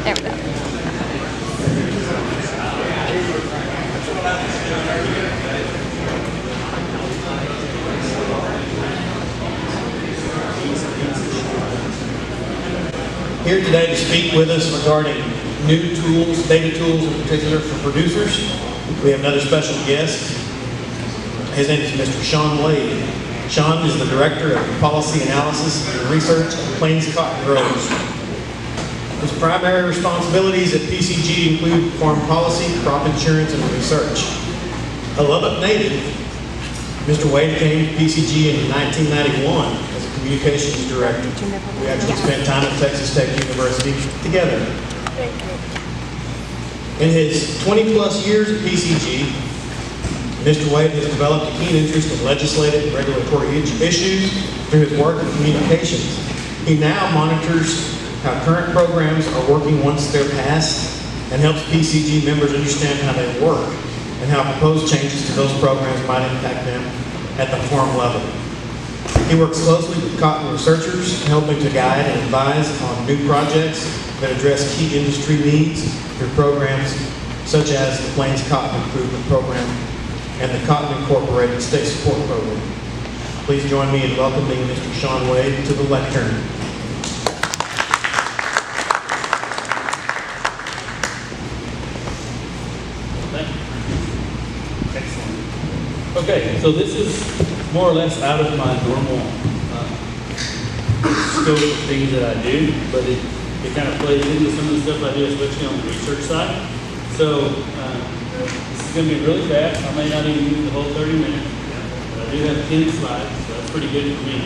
There we go. Here today to speak with us regarding new tools, data tools in particular for producers, we have another special guest. His name is Mr. Shawn Wade. Shawn is the Director of Policy Analysis and Research at Plains Cotton Growers. His primary responsibilities at PCG include farm policy, crop insurance, and research. A Lubbock native, Mr. Wade came to PCG in 1991 as a communications director. We actually spent time at Texas Tech University together. In his 20-plus years at PCG, Mr. Wade has developed a keen interest in legislative and regulatory issues through his work in communications. He now monitors how current programs are working once they're passed and helps PCG members understand how they work and how proposed changes to those programs might impact them at the farm level. He works closely with cotton researchers, helping to guide and advise on new projects that address key industry needs through programs such as the Plains Cotton Improvement Program and the Cotton Incorporated State Support Program. Please join me in welcoming Mr. Shawn Wade to the lectern. Thank you. Excellent. Okay, so this is more or less out of my normal scope of things that I do, but it kind of plays into some of the stuff I do, especially on the research side. So this is going to be really fast. I may not even use the whole 30 minutes, but I do have 10 slides, so that's pretty good for me.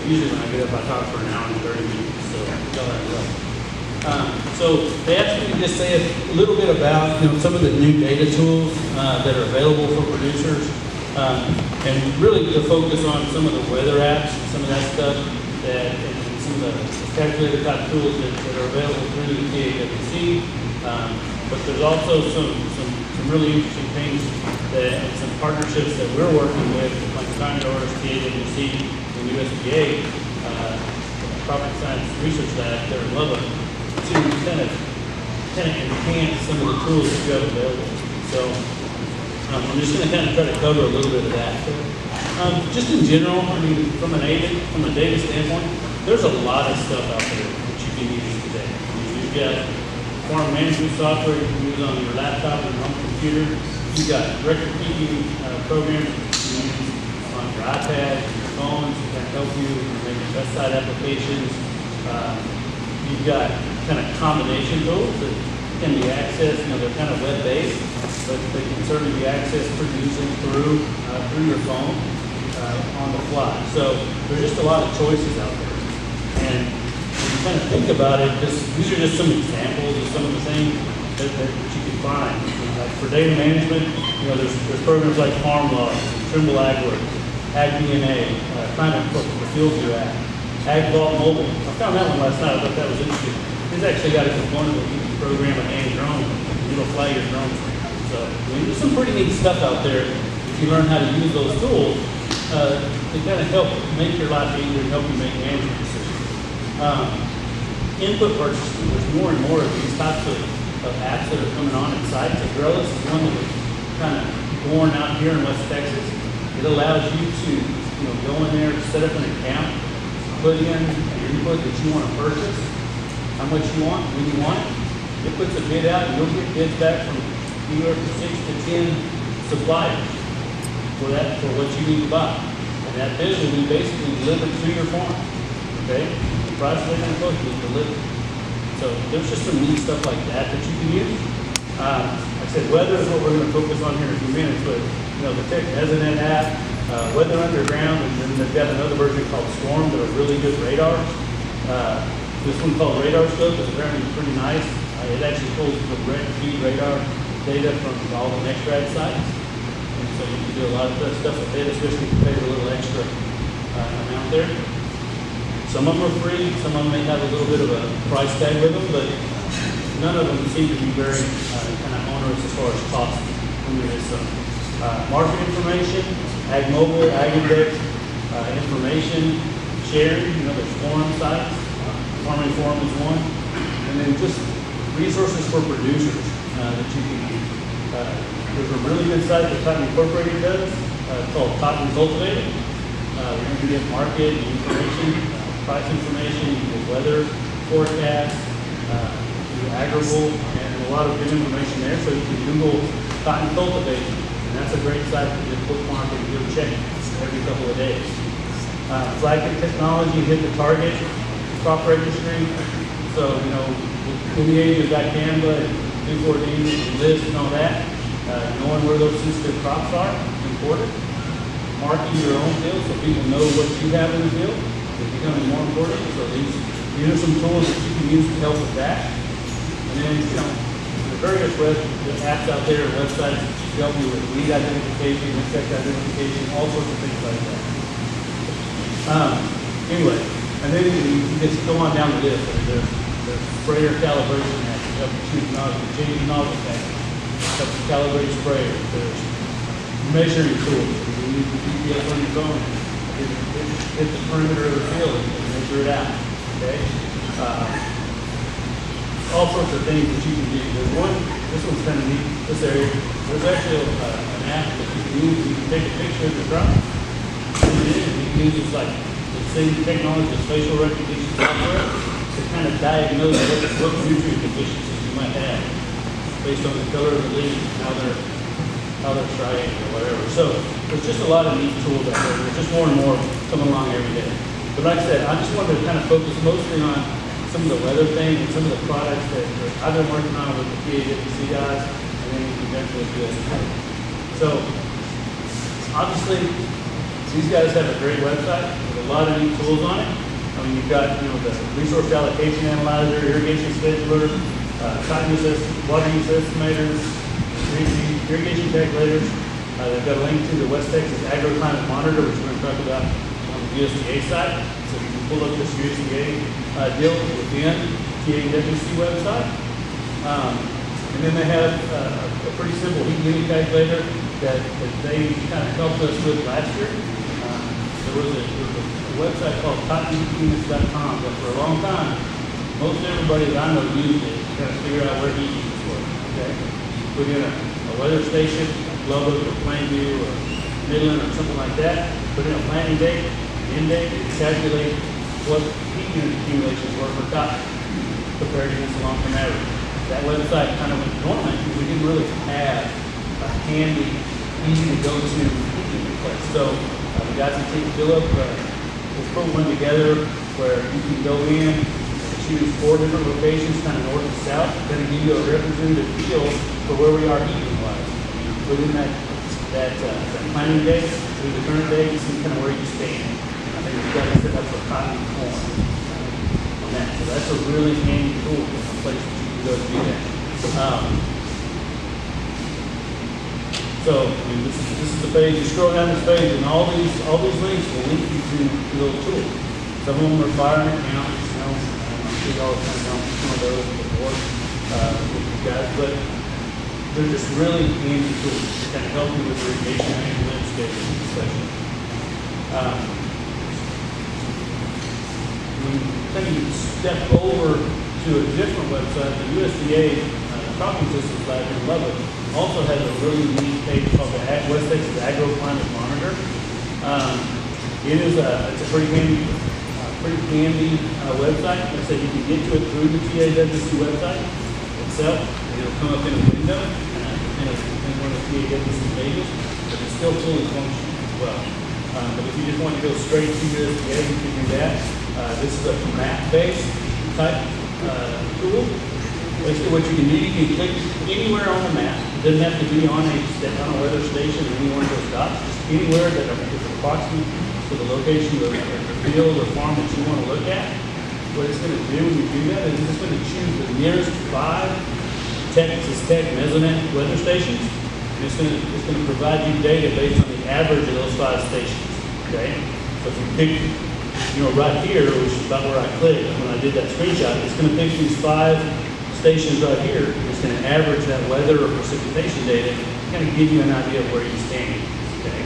Usually when I get up, I talk for an hour and 30 minutes, so y'all have luck. So they asked me to just say a little bit about some of the new data tools that are available for producers, and really to focus on some of the weather apps and some of that stuff, and some of the calculator type tools that are available through the TAWC. But there's also some really interesting things and some partnerships that we're working with, like the Cotton Growers, TAWC, and USDA, Crop Science Research Lab there in Lubbock, to kind of enhance some of the tools that you have available. So I'm just going to kind of try to cover a little bit of that. Just in general, I mean, from a data standpoint, there's a lot of stuff out there that you can use today. You've got farm management software you can use on your laptop and home computer. You've got record keeping programs you can use on your iPad, your phones that help you make pesticide applications. You've got kind of combination tools that can be accessed, they're kind of web-based, but they can certainly be accessed pretty easily through your phone on the fly. So there's just a lot of choices out there. And when you kind of think about it, these are just some examples of some of the things that you can find. Like for data management, there's programs like Farm Logs, Trimble AgWorks, AgDNA, Climate Book, the FieldView app, AgVault Mobile. I found that one last night. I thought that was interesting. It's actually got a component that you can program a hand drone, and it'll fly your drone for you. So there's some pretty neat stuff out there if you learn how to use those tools to kind of help make your life easier and help you make management decisions. Input purchasing, there's more and more of these types of apps that are coming on at sites. Agrellis is one that was kind of born out here in West Texas. It allows you to go in there, set up an account, put in your input that you want to purchase, how much you want, when you want it. It puts a bid out, and you'll get bids back from anywhere from 6 to 10 suppliers for what you need to buy. And that bid will be basically delivered to your farm. Okay? The price they're going to quote you is delivered. So there's just some neat stuff like that you can use. Like I said, weather is what we're going to focus on here in a few minutes, but the Tech Hesitant app, Weather Underground, and then they've got another version called Storm that are really good radars. This one called Radar Scope is apparently pretty nice. It actually pulls the feed radar data from all the NextRad sites. And so you can do a lot of stuff with it, especially if you pay a little extra amount there. Some of them are free, some of them may have a little bit of a price tag with them, but none of them seem to be very kind of onerous as far as cost when there is some. Market information, Ag Mobile, Ag Index, information sharing, there's forum sites. Farming Forum is one. And then just resources for producers that you can use. There's a really good site that Cotton Incorporated does called Cotton Cultivated. You can get market information, price information, you can get weather forecasts, do agricultural, and a lot of good information there. So you can Google cotton cultivation, and that's a great site to just bookmark and go check every couple of days. Flagship technology hit the target crop registry. So, you know, in the age of Canva and 2,4-D and lists and all that, knowing where those sensitive crops are is important. Marking your own field so people know what you have in the field is becoming more important. So these are some tools that you can use to help with that. And then, you know, the various apps out there, websites to help you with weed identification, insect identification, all sorts of things like that. Anyway, and then you just go on down the list. There's sprayer calibration apps to help you choose nozzle, change nozzle pattern, help you calibrate sprayers. There's measuring tools. You use the GPS on your phone, hit the perimeter of the field and measure it out. Okay? All sorts of things that you can do. There's one, this one's kind of neat, this area. There's actually an app that you can use. You can take a picture of your crop, and then you can use like the same technology, the facial recognition software, to kind of diagnose what nutrient deficiencies you might have based on the color of the leaves and how they're striating or whatever. So there's just a lot of neat tools out there. There's just more and more coming along every day. But like I said, I just wanted to kind of focus mostly on some of the weather things and some of the products that I've been working on with the TAWC guys, and then eventually USDA. So obviously, these guys have a great website with a lot of neat tools on it. I mean, you've got, you know, the resource allocation analyzer, irrigation scheduler, cotton use, water use estimators, irrigation calculators. They've got a link to the West Texas Agroclimate Monitor, which we're going to talk about on the USDA side. So you can pull up this USDA deal within TAWC website. And then they have a pretty simple heat unit calculator that they kind of helped us with last year. There was a website called cottonunits.com that for a long time, most everybody that I know used it to kind of figure out where heat units were. Okay? Put in a weather station, like Lubbock or Plainview or Midland or something like that, put in a planting date, end date, and calculate what heat unit accumulations were for cotton compared against the long-term average. That website kind of went dormant because we didn't really have a handy, easy to go to heat unit place. So the guys at Team Phillip has put one together where you can go in and choose 4 different locations, kind of north and south, kind of give you a representative feel for where we are heat unit-wise. Within that planning date through the current date, you see kind of where you stand. I think we've got to set up for cotton and corn on that. So that's a really handy tool, a place that you can go to do that. So, I mean, this is the page. You scroll down this page, and all these links will link you to those tools. Some of them are firing accounts. You know, I'm sure y'all have kind of done some of those before with you guys, but they're just really handy tools to kind of help you with irrigation and landscaping, especially. When you kind of step over to a different website, the USDA Cropping Systems Lab in Lubbock also has a really neat page called the West Texas Agroclimate Monitor. It's a pretty handy website. Like I said, you can get to it through the TAWC website itself. It'll come up in a window, and it's one of the TAWC pages, but it's still fully functional as well. But if you just want to go straight to USDA, you can do that. This is a map-based type tool. Basically, what you can do, you can click anywhere on the map. It doesn't have to be on a weather station or any one of those dots. Just anywhere that is approximate to the location of the field or farm that you want to look at. What it's going to do when you do that is it's going to choose the nearest 5 Texas Tech Mesonet weather stations. And it's going to provide you data based on the average of those 5 stations. Okay? So if you pick, right here, which is about where I clicked when I did that screenshot, it's going to pick these 5 stations right here. It's going to average that weather or precipitation data, kind of give you an idea of where you stand. Okay.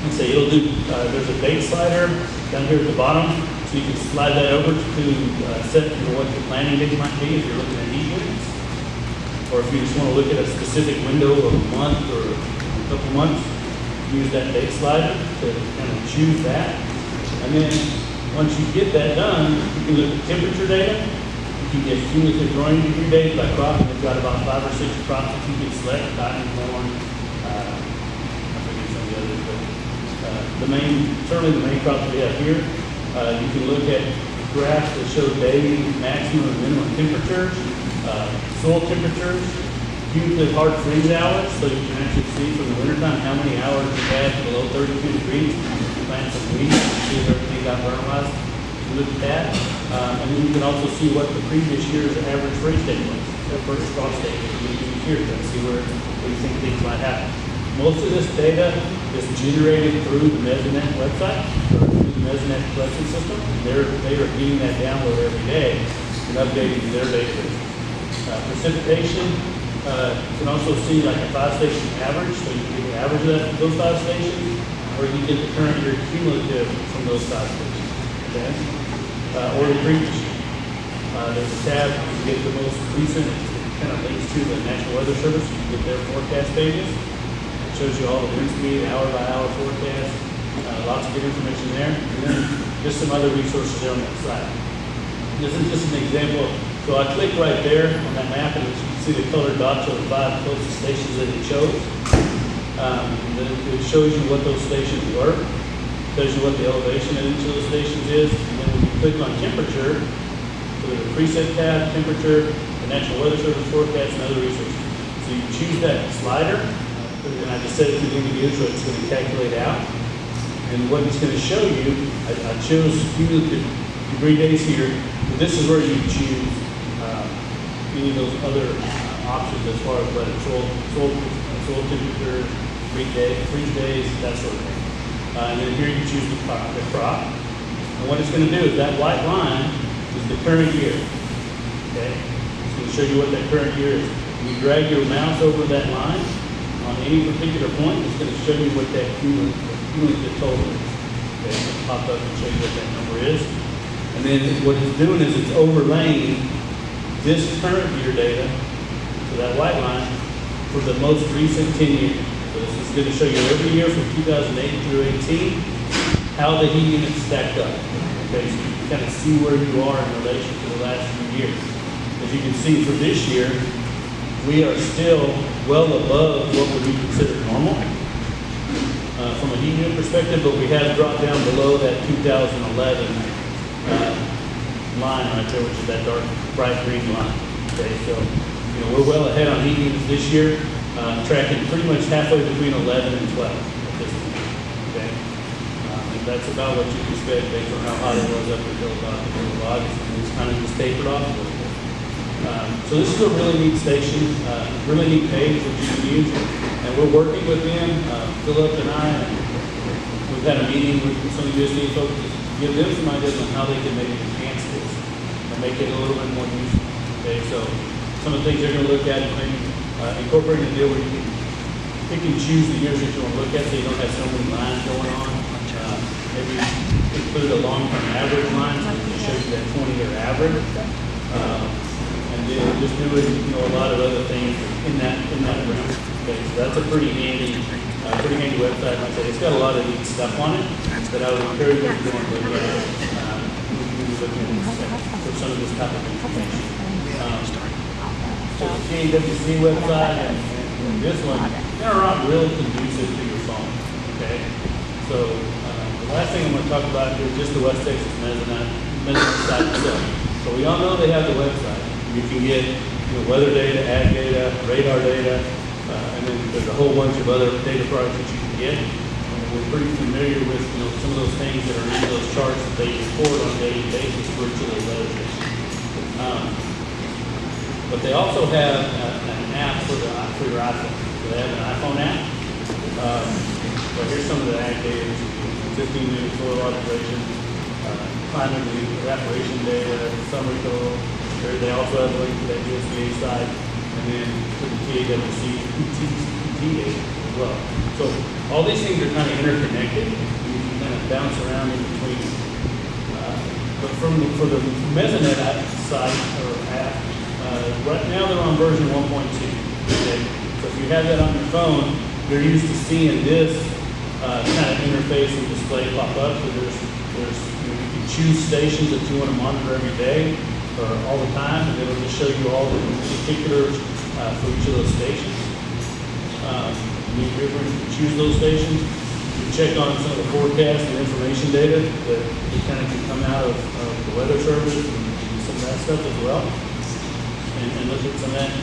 Let's say it'll do. There's a date slider down here at the bottom. So you can slide that over to set what your planning date might be if you're looking at heat units. Or if you just want to look at a specific window of a month or a couple months, use that date slider to kind of choose that. And then once you get that done, you can look at temperature data. You can get cumulative growing degree days by crop. We've got about 5 or 6 crops that you can select: cotton, corn, I forget some of the others, but certainly the main crops we have here. You can look at graphs that show daily maximum and minimum temperatures, soil temperatures, cumulative hard freeze hours, so you can actually see from the wintertime how many hours you had below 32 degrees. You plant some wheat, see if everything got fertilized. You look at that, and then you can also see what the previous year's average freeze date was, the first frost date that you use here to see where you think things might happen. Most of this data is generated through the Mesonet website, or through the Mesonet collection system. They are getting that download every day and updating their database. Precipitation, you can also see like a 5-station average, so you can get the average of those 5 stations, or you can get the current year cumulative from those 5 stations, okay? Or the previous year. There's a tab, you can get the most recent, it kind of links to the National Weather Service, you can get their forecast pages. It shows you all the wind speed, hour-by-hour forecast, lots of good information there, and then just some other resources there on that site. This is just an example. So I click right there on that map, and you can see the colored dots are the 5 closest stations that it chose. It shows you what those stations were, tells you what the elevation at each of those stations is, and then when you click on temperature, so there's a preset tab, temperature, the National Weather Service forecast, and other resources. So you choose that slider, and I just set it to the individual, so it's going to calculate out. And what it's going to show you, I chose cumulative degree days here, but this is where you choose any of those other options as far as whether soil temperature, freeze days, that sort of thing. And then here you choose the crop. And what it's going to do is that white line is the current year. Okay? It's going to show you what that current year is. When you drag your mouse over that line on any particular point, it's going to show you what that cumulative total is. Okay? It's going to pop up and show you what that number is. And then what it's doing is it's overlaying this current year data to that white line for the most recent 10 years. So this is going to show you every year from 2008 through 18 how the heat units stacked up. Okay, so you can kind of see where you are in relation to the last few years. As you can see for this year, we are still well above what would be considered normal from a heat unit perspective, but we have dropped down below that 2011 line right there, which is that dark bright green line. Okay, so we're well ahead on heat units this year, tracking pretty much halfway between 11 and 12 at this point. Okay, and that's about what you can expect based on how hot it was up until about the middle of August, and it's kind of just tapered off a little bit. So this is a really neat station, really neat page that you can use, and we're working with them, Philip and I, and we've had a meeting with some of the USDA folks to give them some ideas on how they can maybe enhance this and make it a little bit more useful. Okay, so some of the things they're going to look at is maybe incorporating a deal where you can pick and choose the years that you want to look at, so you don't have so many lines going on. Maybe include a long-term average line so it shows you that 20-year average. And then just doing a lot of other things in that realm. Okay, so that's a pretty handy website. Like I said, it's got a lot of neat stuff on it that I would encourage you to go and look at for some of this type of information. So the TAWC website and this one, they're not really conducive to your phone. Okay, so the last thing I'm going to talk about here is just the West Texas Mesonet site itself. So we all know they have the website. You can get weather data, ag data, radar data, and then there's a whole bunch of other data products that you can get. And we're pretty familiar with some of those things that are in those charts that they report on a daily basis for each of those weather stations. But they also have an app for your iPhone. So they have an iPhone app. So here's some of the ag data: 15-minute soil observation, climate evaporation data, summer total. They also have a link to that USDA site, and then to the TAWC PT data as well. So all these things are kind of interconnected. You can kind of bounce around in between for the Mesonet site or app, right now they're on version 1.2. Okay? So if you have that on your phone, you're used to seeing this kind of interface and display pop up. So you can choose stations that you want to monitor every day or all the time, and it'll just show you all the particulars for each of those stations. You can choose those stations. You can check on some of the forecast and information data that kind of can come out of the weather service and some of that stuff as well. And look at some of that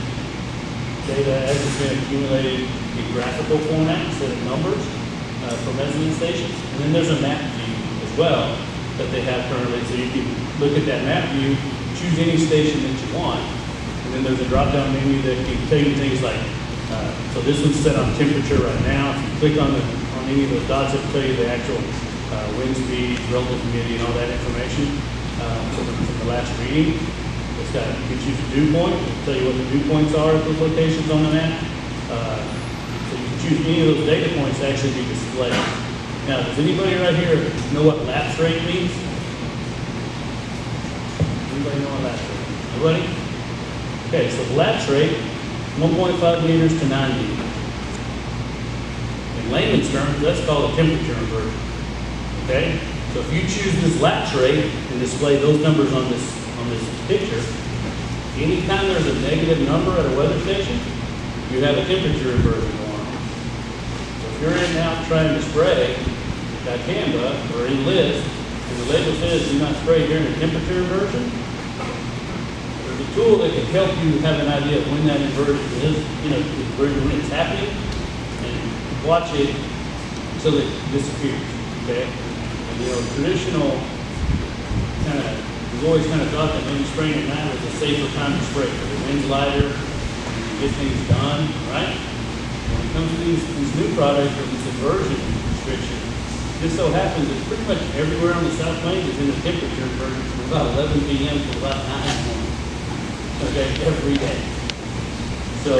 data as it's been accumulated in graphical format instead of numbers for measurement stations. And then there's a map view as well that they have currently. So you can look at that map view, choose any station that you want, and then there's a drop-down menu that can tell you things like, so this one's set on temperature right now. If you click on any of those dots, it'll tell you the actual wind speed, relative humidity, and all that information from the last reading. You can choose a dew point. It'll tell you what the dew points are at those locations on the map. So you can choose any of those data points to actually be displayed. Now, does anybody right here know what lapse rate means? Anybody know what lapse rate means? Nobody? Okay, so the lapse rate, 1.5 meters to 9 meters. In layman's terms, that's called a temperature inversion. Okay? So if you choose this lapse rate and display those numbers on this picture, anytime there's a negative number at a weather station, you have a temperature inversion going on. So if you're in out trying to spray dicamba or enlist, and the label says do not spray during a temperature inversion, there's a tool that can help you have an idea of when that inversion is, when it's happening, and watch it until it disappears. Okay? And traditional kind of, we've always kind of thought that maybe spraying at night was a safer time to spray because the wind's lighter, and you get things done, right? When it comes to these new products or this inversion restriction, this so happens that pretty much everywhere on the South Plains is in the temperature inversion from about 11 p.m. to about 9 a.m. Okay, every day. So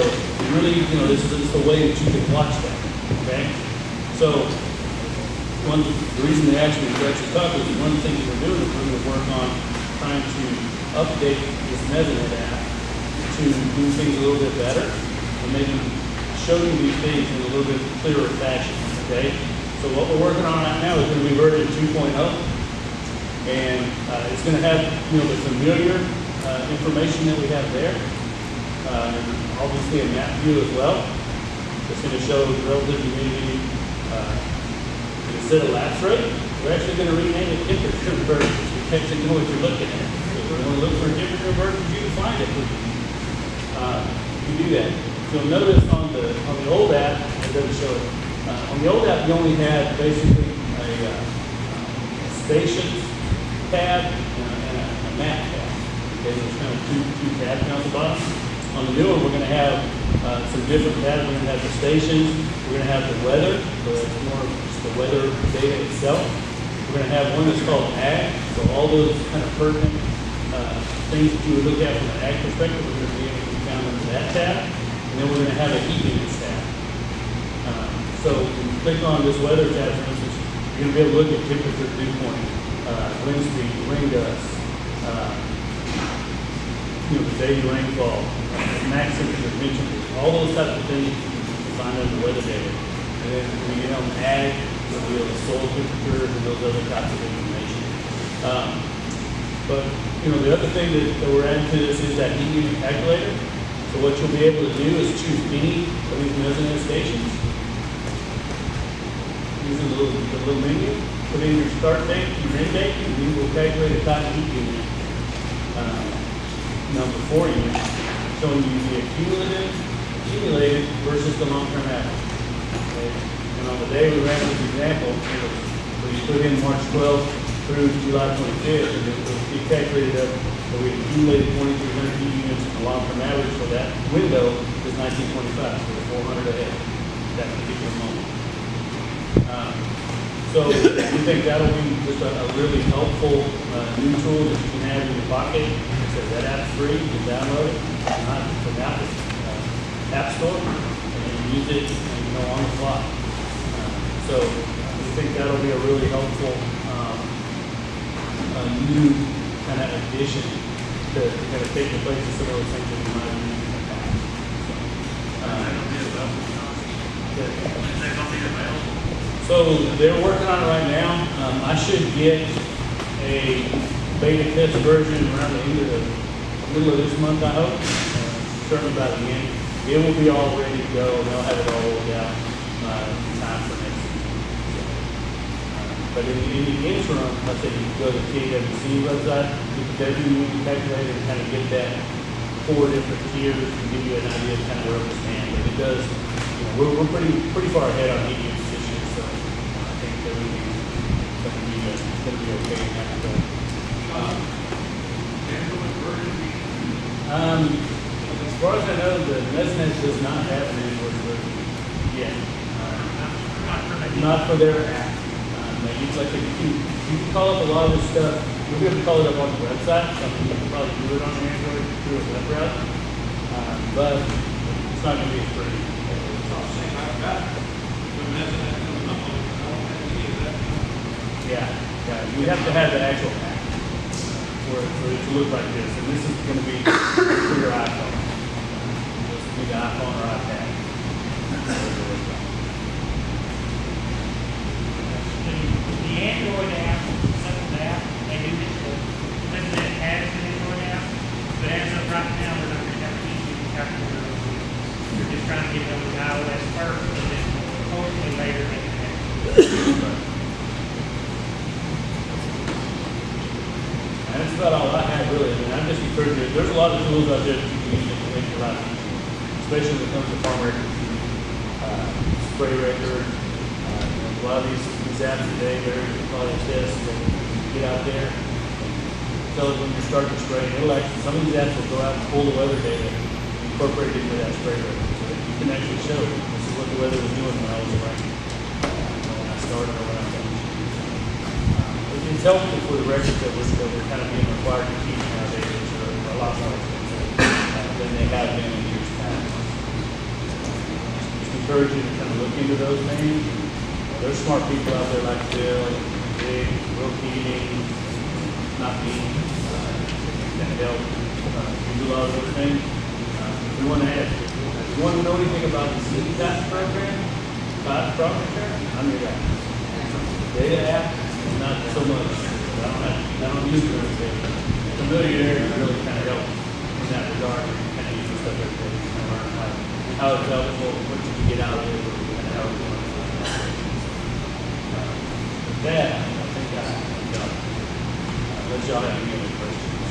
really, this is a way that you can watch that. Okay, so the reason they actually talk is one of the things we're doing is we're going to work on trying to update this Mesonet app to do things a little bit better and maybe show you these things in a little bit clearer fashion. Okay, so what we're working on right now is going to be version 2.0, and it's going to have the familiar information that we have there, and obviously a map view as well. It's going to show relative humidity. Instead of lapse rate, we're actually going to rename it temperature inversion. You actually know what you're looking at. So if you want to look for temperature inversion, you can find it. You can do that. So you'll notice on the old app, it doesn't show it. On the old app, you only had basically a stations tab and a map tab. Okay, there's kind of two tabs down at the bottom. On the new one, we're going to have some different tabs. We're going to have the stations. We're going to have the weather. So it's more just the weather data itself. We're going to have one that's called ag. So all those kind of pertinent things that you would look at from an ag perspective, we're going to be able to be found under that tab. And then we're going to have a heat units tab. So when you click on this weather tab, for instance, you're going to be able to look at temperature, dew point, wind speed, wind gusts, the daily rainfall, max temperature, min temperature, all those types of things you can find under weather data. And then when you get on the ag, you'll be able to soil temperatures and those other types of information. But the other thing that we're adding to this is that heat unit calculator. So what you'll be able to do is choose any of these Mesonet stations using the little menu, put in your start date, your end date, and we will calculate a time heat unit number for you, showing you the accumulated versus the long-term average. Okay? And on the day we ran this example, so you put in March 12th through July 25th, and it will be calculated up. So we accumulated 2,300 heat units, and the long-term average for that window is 1925, so we're 400 ahead at that particular moment. So we think that'll be just a really helpful new tool that you can have in your pocket. So that app's free, you can download it from the App Store, and use it on the fly. So we think that'll be a really helpful new kind of addition to kind of take the place of some of those things that we might have used in the past. So they're working on it right now. I should get a beta test version around the end of the middle of this month, I hope. Certainly by the end. It will be all ready to go, and they'll have it all rolled out in time for next season. But in the interim, like I said, you can go to the TAWC website, you can do the calculator and kind of get that 4 different tiers and give you an idea of kind of where we stand. But it does, we're pretty far ahead on each this year, so I think everything's going to be okay in that regard. As far as I know, the NESNET does not have an Android version yet. Not for their app. Like you can call up a lot of this stuff. We'll be able to call it up on the website. So you can probably do it on an Android through a web route. But it's not going to be as pretty. Yeah. You have to have the actual app for it to look like this. And this is going to be for your iPhone. This will be the iPhone or iPad. The Android app, some of that, they do get the President has an Android app, but as of right now, we're not going to have an issue with calculator. We're just trying to get it over to iOS first, and then hopefully later they can have it. And that's about all I have really. I mean, I'm just encouraging you. There's a lot of tools out there that you can use to make your life easier, especially when it comes to farm records, spray record. A lot of these apps today, they're probably a test that you get out there, tell it when you're starting to spray. It'll actually, some of these apps will go out and pull the weather data and incorporate it into that spray record so that you can actually show this is what the weather was doing when I was spraying, when I started or when I finished. It's helpful for the records that we're kind of being required to keep nowadays, which are a lot more expensive than they have been in years past. Just encourage you to kind of look into those things. There's smart people out there like Bill, Big, Will Keating, not me, that help do a lot of those things. If you want to ask, if you want to know anything about the city tax program, crop return, I'm your guy. Data app, not so much. I don't use it every day. Familiarity really kind of helps in that regard. Kind of use this stuff every day. Kind of learn how it's helpful, what you can get out of it, and how it's going. That, I think that's done. Let y'all have any other questions.